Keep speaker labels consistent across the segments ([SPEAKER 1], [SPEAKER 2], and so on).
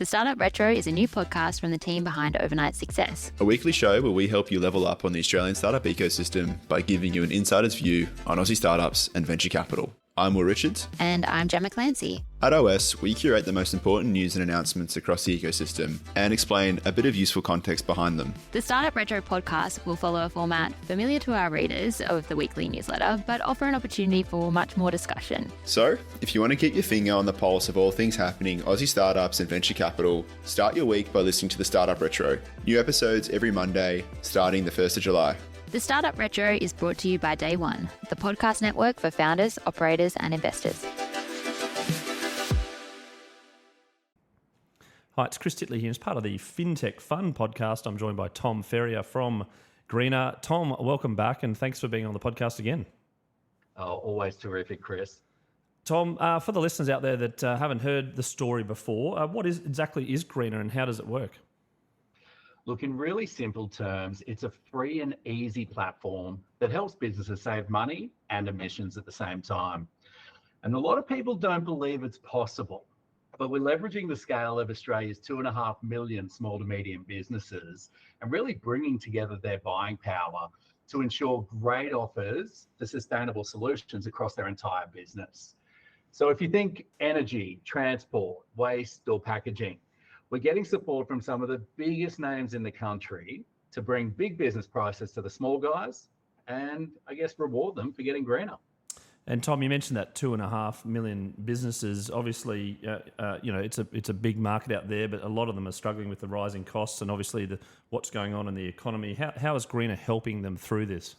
[SPEAKER 1] The Startup Retro is a new podcast from the team behind Overnight Success.
[SPEAKER 2] A weekly show where we help you level up on the Australian startup ecosystem by giving you an insider's view on Aussie startups and venture capital. I'm Will Richards.
[SPEAKER 1] And I'm Gemma Clancy.
[SPEAKER 2] At OS, we curate the most important news and announcements across the ecosystem and explain a bit of useful context behind them.
[SPEAKER 1] The Startup Retro podcast will follow a format familiar to our readers of the weekly newsletter, but offer an opportunity for much more discussion.
[SPEAKER 2] So, if you want to keep your finger on the pulse of all things happening Aussie startups and venture capital, start your week by listening to the Startup Retro. New episodes every Monday, starting the 1st of July.
[SPEAKER 1] The Startup Retro is brought to you by Day One, the podcast network for founders, operators, and investors.
[SPEAKER 3] Hi, it's Chris Titley here. As part of the FinTech Fun podcast, I'm joined by Tom Ferrier from Greener. Tom, welcome back, and thanks for being on the podcast again.
[SPEAKER 4] Oh, always terrific, Chris.
[SPEAKER 3] Tom, for the listeners out there that haven't heard the story before, what exactly is Greener and how does it work?
[SPEAKER 4] Look, in really simple terms, it's a free and easy platform that helps businesses save money and emissions at the same time. And a lot of people don't believe it's possible, but we're leveraging the scale of Australia's 2.5 million small to medium businesses and really bringing together their buying power to ensure great offers for sustainable solutions across their entire business. So if you think energy, transport, waste, or packaging, we're getting support from some of the biggest names in the country to bring big business prices to the small guys and, I guess, reward them for getting greener.
[SPEAKER 3] And Tom, you mentioned that 2.5 million businesses. Obviously, it's a big market out there, but a lot of them are struggling with the rising costs and obviously what's going on in the economy. How is Greener helping them through this?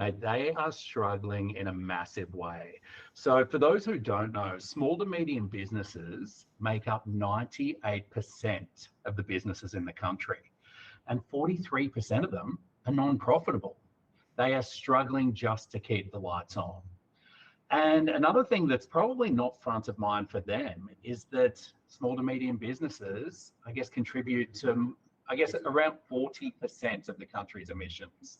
[SPEAKER 4] Mate, they are struggling in a massive way. So for those who don't know, small to medium businesses make up 98% of the businesses in the country, and 43% of them are non-profitable. They are struggling just to keep the lights on. And another thing that's probably not front of mind for them is that small to medium businesses, contribute to, around 40% of the country's emissions.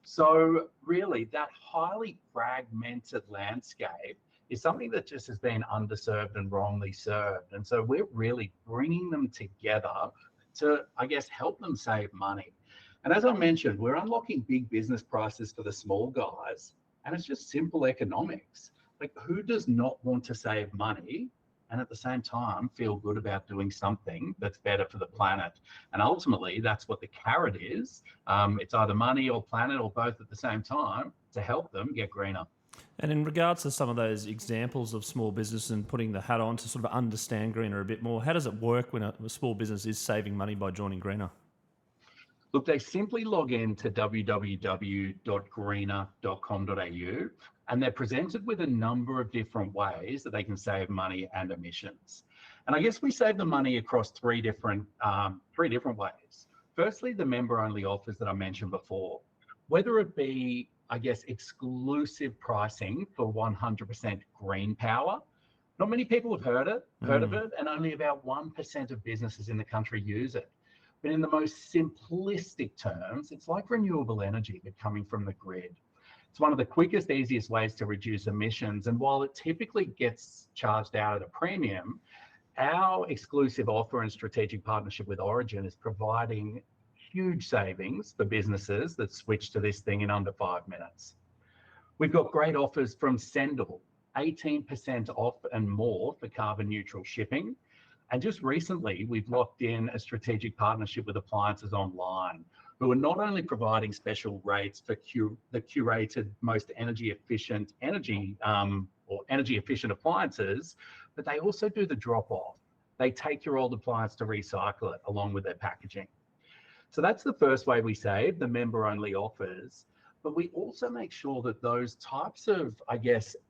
[SPEAKER 4] So really, that highly fragmented landscape is something that just has been underserved and wrongly served. And so we're really bringing them together to, help them save money. And as I mentioned, we're unlocking big business prices for the small guys, and it's just simple economics. Like, who does not want to save money and at the same time feel good about doing something that's better for the planet? And ultimately, that's what the carrot is. It's either money or planet or both at the same time to help them get greener.
[SPEAKER 3] And in regards to some of those examples of small business and putting the hat on to sort of understand Greener a bit more, how does it work when a small business is saving money by joining Greener?
[SPEAKER 4] Look, they simply log in to www.greener.com.au and they're presented with a number of different ways that they can save money and emissions. And I guess we save the money across three different ways. Firstly, the member-only offers that I mentioned before, whether it be, exclusive pricing for 100% green power. Not many people have heard of it, and only about 1% of businesses in the country use it. But in the most simplistic terms, it's like renewable energy, but coming from the grid. It's one of the quickest, easiest ways to reduce emissions. And while it typically gets charged out at a premium, our exclusive offer and strategic partnership with Origin is providing huge savings for businesses that switch to this thing in under 5 minutes. We've got great offers from Sendle, 18% off and more for carbon neutral shipping. And just recently, we've locked in a strategic partnership with Appliances Online, who are not only providing special rates for the curated most energy efficient appliances, but they also do the drop off. They take your old appliance to recycle it along with their packaging. So that's the first way we save, the member only offers. But we also make sure that those types of,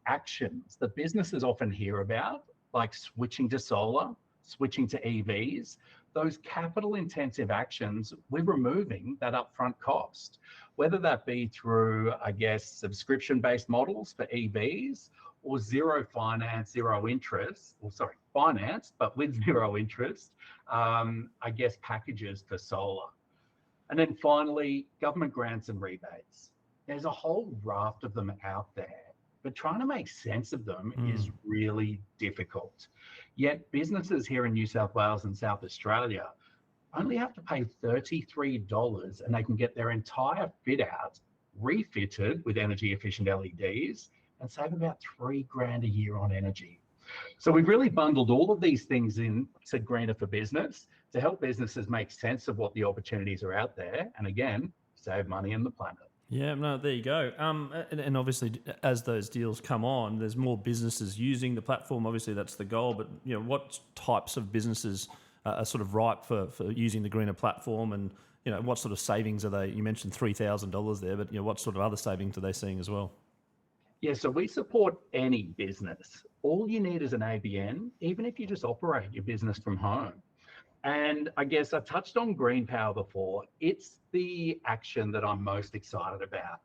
[SPEAKER 4] actions that businesses often hear about, like switching to solar, switching to EVs, those capital intensive actions, we're removing that upfront cost, whether that be through, subscription-based models for EVs or finance, but with zero interest, packages for solar. And then finally, government grants and rebates. There's a whole raft of them out there. but trying to make sense of them is really difficult. Yet businesses here in New South Wales and South Australia only have to pay $33 and they can get their entire fit out refitted with energy efficient LEDs and save about $3,000 a year on energy. So we've really bundled all of these things into Greener for Business to help businesses make sense of what the opportunities are out there and again, save money on the planet.
[SPEAKER 3] Yeah, no, there you go. And obviously, as those deals come on, there's more businesses using the platform. Obviously, that's the goal. But what types of businesses are sort of ripe for using the Greener platform, and what sort of savings are they? You mentioned $3,000 there, but what sort of other savings are they seeing as well?
[SPEAKER 4] Yeah, so we support any business. All you need is an ABN, even if you just operate your business from home. And I guess I touched on green power before. It's the action that I'm most excited about.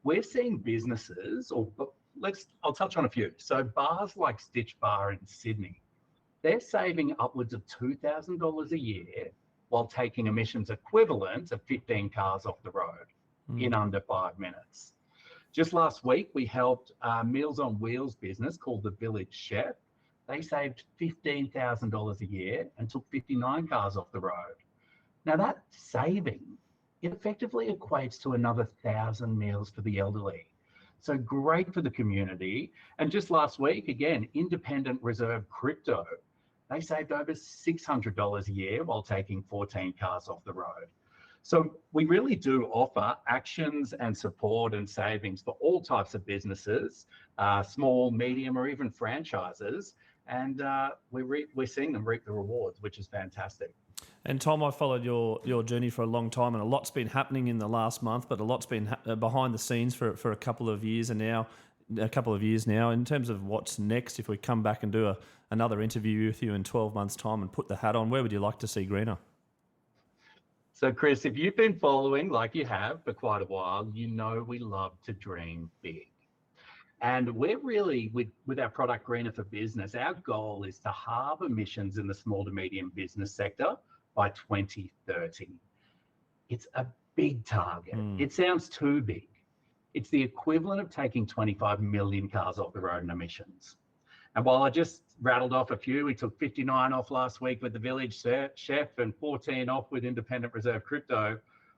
[SPEAKER 4] We're seeing businesses, I'll touch on a few. So bars like Stitch Bar in Sydney, they're saving upwards of $2,000 a year while taking emissions equivalent of 15 cars off the road in under 5 minutes. Just last week, we helped a Meals on Wheels business called the Village Chef. They saved $15,000 a year and took 59 cars off the road. Now that saving, it effectively equates to another 1,000 meals for the elderly. So great for the community. And just last week, again, Independent Reserve Crypto, they saved over $600 a year while taking 14 cars off the road. So we really do offer actions and support and savings for all types of businesses, small, medium, or even franchises. And we're seeing them reap the rewards, which is fantastic.
[SPEAKER 3] And Tom, I've followed your journey for a long time, and a lot's been happening in the last month, but a lot's been behind the scenes for a couple of years now. In terms of what's next, if we come back and do another interview with you in 12 months' time and put the hat on, where would you like to see Greener?
[SPEAKER 4] So Chris, if you've been following like you have for quite a while, we love to dream big. And we're really, with our product Greener for Business, our goal is to halve emissions in the small to medium business sector by 2030. It's a big target. It sounds too big. It's the equivalent of taking 25 million cars off the road in emissions. And while I just rattled off a few, we took 59 off last week with the Village Chef and 14 off with Independent Reserve Crypto.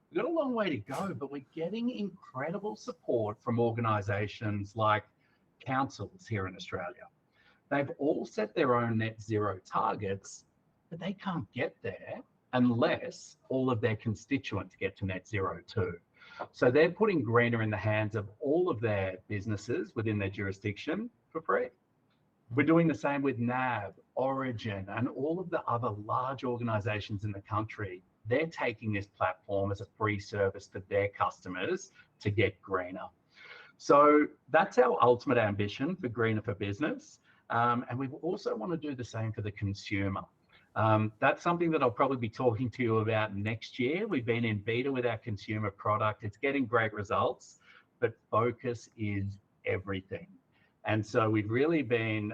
[SPEAKER 4] We've got a long way to go, but we're getting incredible support from organisations like councils here in Australia. They've all set their own net zero targets, but they can't get there unless all of their constituents get to net zero too. So they're putting Greener in the hands of all of their businesses within their jurisdiction for free. We're doing the same with NAB, Origin, and all of the other large organisations in the country. They're taking this platform as a free service for their customers to get greener. So that's our ultimate ambition for Greener for Business. And we also want to do the same for the consumer. That's something that I'll probably be talking to you about next year. We've been in beta with our consumer product. It's getting great results, but focus is everything. And so we've really been,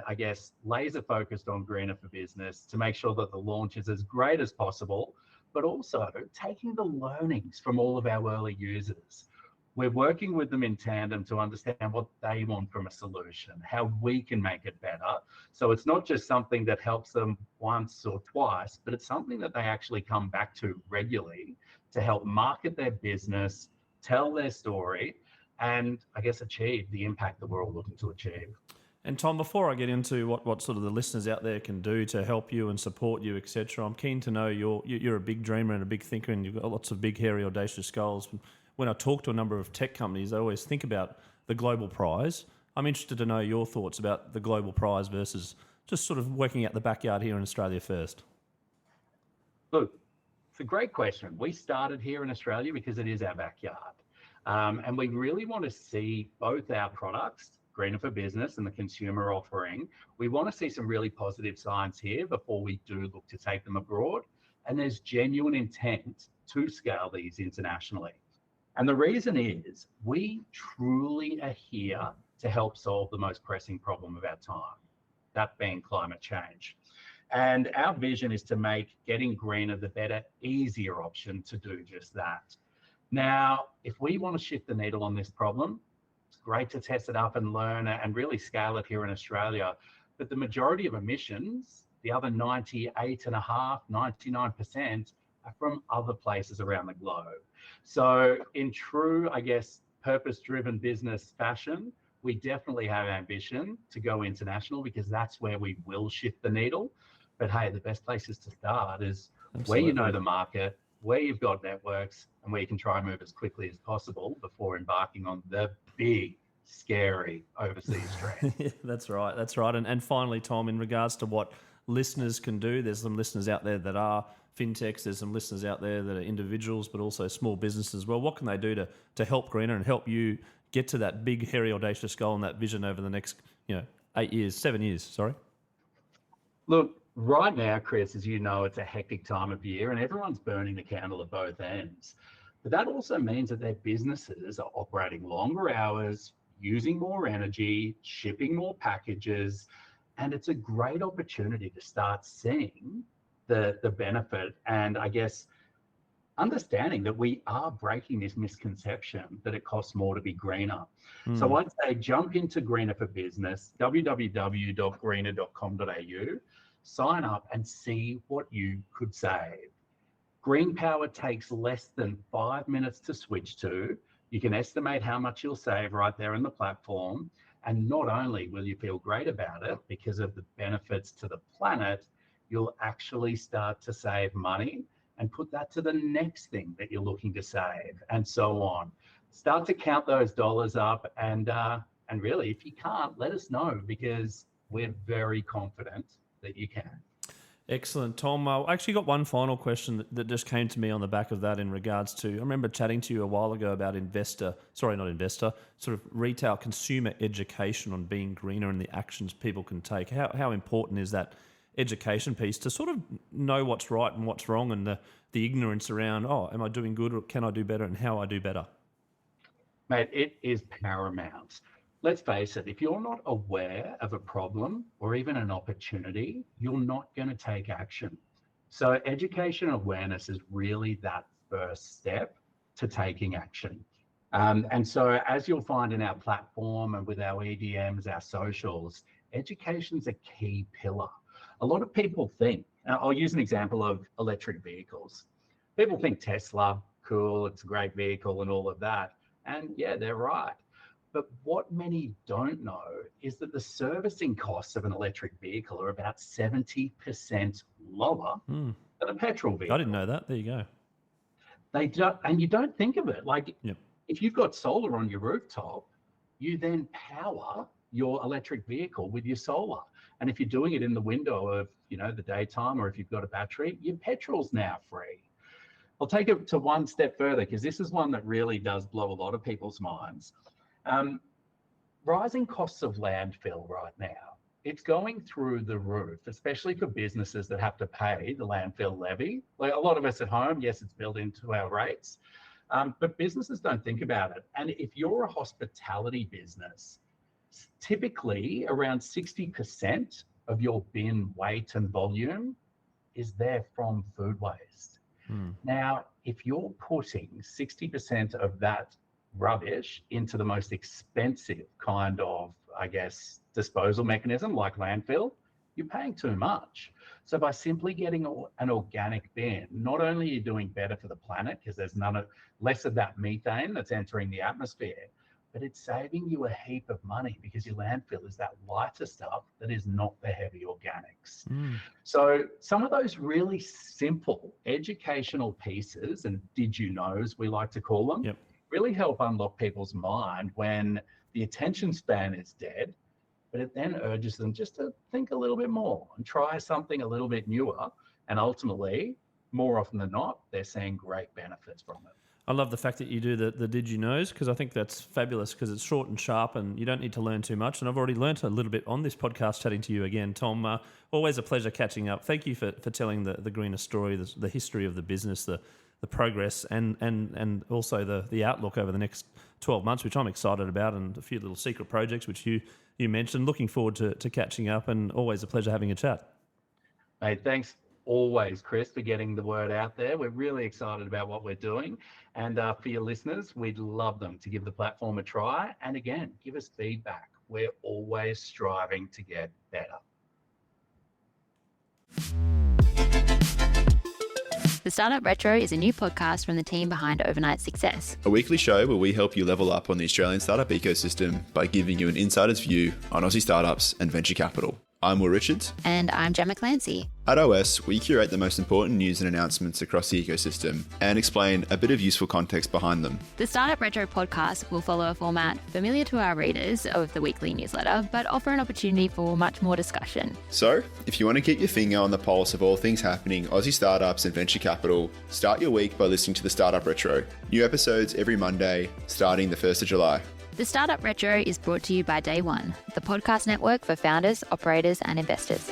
[SPEAKER 4] laser focused on Greener for Business to make sure that the launch is as great as possible, but also taking the learnings from all of our early users. We're working with them in tandem to understand what they want from a solution, how we can make it better. So it's not just something that helps them once or twice, but it's something that they actually come back to regularly to help market their business, tell their story, and achieve the impact that we're all looking to achieve.
[SPEAKER 3] And Tom, before I get into what sort of the listeners out there can do to help you and support you, etc., I'm keen to know you're a big dreamer and a big thinker, and you've got lots of big, hairy, audacious goals. When I talk to a number of tech companies, they always think about the global prize. I'm interested to know your thoughts about the global prize versus just sort of working out the backyard here in Australia first.
[SPEAKER 4] Look, it's a great question. We started here in Australia because it is our backyard. And we really want to see both our products, Greener for Business and the consumer offering. We want to see some really positive signs here before we do look to take them abroad. And there's genuine intent to scale these internationally. And the reason is we truly are here to help solve the most pressing problem of our time, that being climate change. And our vision is to make getting greener the better, easier option to do just that. Now, if we want to shift the needle on this problem, It's great to test it up and learn and really scale it here in Australia. But the majority of emissions, the other 98.5, 99%, are from other places around the globe. So in true, I guess, purpose-driven business fashion, we definitely have ambition to go international because that's where we will shift the needle. But hey, the best places to start is where you know the market, where you've got networks, and where you can try and move as quickly as possible before embarking on the big, scary overseas trend.
[SPEAKER 3] Yeah, that's right. That's right. And finally, Tom, in regards to what listeners can do, there's some listeners out there that are fintechs, there's some listeners out there that are individuals, but also small businesses as well. What can they do to help Greener and help you get to that big, hairy, audacious goal and that vision over the next, 7 years, sorry?
[SPEAKER 4] Look, right now, Chris, as you know, it's a hectic time of year and everyone's burning the candle at both ends. But that also means that their businesses are operating longer hours, using more energy, shipping more packages, and it's a great opportunity to start seeing the benefit and, I guess, understanding that we are breaking this misconception that it costs more to be greener. So I'd say jump into Greener for Business, www.greener.com.au, sign up and see what you could save. Green power takes less than 5 minutes to switch to. You can estimate how much you'll save right there in the platform. And not only will you feel great about it because of the benefits to the planet, you'll actually start to save money and put that to the next thing that you're looking to save, and so on. Start to count those dollars up, and really, if you can't, let us know because we're very confident that you can.
[SPEAKER 3] Excellent, Tom. I actually got one final question that just came to me on the back of that in regards to, I remember chatting to you a while ago about sort of retail consumer education on being greener and the actions people can take. How important is that education piece to sort of know what's right and what's wrong and the ignorance around, am I doing good or can I do better and how I do better?
[SPEAKER 4] Mate, it is paramount. Let's face it, if you're not aware of a problem or even an opportunity, you're not going to take action. So education and awareness is really that first step to taking action. And so as you'll find in our platform and with our EDMs, our socials, education's a key pillar. A lot of people think, I'll use an example of electric vehicles. People think Tesla, cool, it's a great vehicle and all of that. And yeah, they're right. But what many don't know is that the servicing costs of an electric vehicle are about 70% lower than a petrol vehicle.
[SPEAKER 3] I didn't know that. There you go.
[SPEAKER 4] They don't, and you don't think of it. Like,
[SPEAKER 3] yep.
[SPEAKER 4] If you've got solar on your rooftop, you then power your electric vehicle with your solar. And if you're doing it in the window of, the daytime, or if you've got a battery, your petrol's now free. I'll take it to one step further because this is one that really does blow a lot of people's minds. Rising costs of landfill right now, it's going through the roof, especially for businesses that have to pay the landfill levy. Like a lot of us at home, yes, it's built into our rates, but businesses don't think about it. And if you're a hospitality business, typically around 60% of your bin weight and volume is there from food waste. Now, if you're putting 60% of that rubbish into the most expensive kind of, I guess, disposal mechanism like landfill, you're paying too much. So by simply getting an organic bin, not only are you doing better for the planet because there's less of that methane that's entering the atmosphere, but it's saving you a heap of money because your landfill is that lighter stuff that is not the heavy organics. So some of those really simple educational pieces, and did you knows we like to call them,
[SPEAKER 3] yep.
[SPEAKER 4] really help unlock people's mind when the attention span is dead, but it then urges them just to think a little bit more and try something a little bit newer. And ultimately, more often than not, they're seeing great benefits from it.
[SPEAKER 3] I love the fact that you do the Did You Knows because I think that's fabulous because it's short and sharp and you don't need to learn too much. And I've already learnt a little bit on this podcast chatting to you again, Tom. Always a pleasure catching up. Thank you for telling the Greener story, the history of the business, the progress and also the outlook over the next 12 months, which I'm excited about, and a few little secret projects which you mentioned. Looking forward to catching up and always a pleasure having a chat.
[SPEAKER 4] Hey, thanks always, Chris, for getting the word out there. We're really excited about what we're doing. And for your listeners, we'd love them to give the platform a try. And again, give us feedback. We're always striving to get better.
[SPEAKER 1] The Startup Retro is a new podcast from the team behind Overnight Success.
[SPEAKER 2] A weekly show where we help you level up on the Australian startup ecosystem by giving you an insider's view on Aussie startups and venture capital. I'm Will Richards.
[SPEAKER 1] And I'm Gemma Clancy.
[SPEAKER 2] At OS, we curate the most important news and announcements across the ecosystem and explain a bit of useful context behind them.
[SPEAKER 1] The Startup Retro podcast will follow a format familiar to our readers of the weekly newsletter, but offer an opportunity for much more discussion.
[SPEAKER 2] So, if you want to keep your finger on the pulse of all things happening Aussie startups and venture capital, start your week by listening to the Startup Retro. New episodes every Monday, starting the 1st of July.
[SPEAKER 1] The Startup Retro is brought to you by Day One, the podcast network for founders, operators, and investors.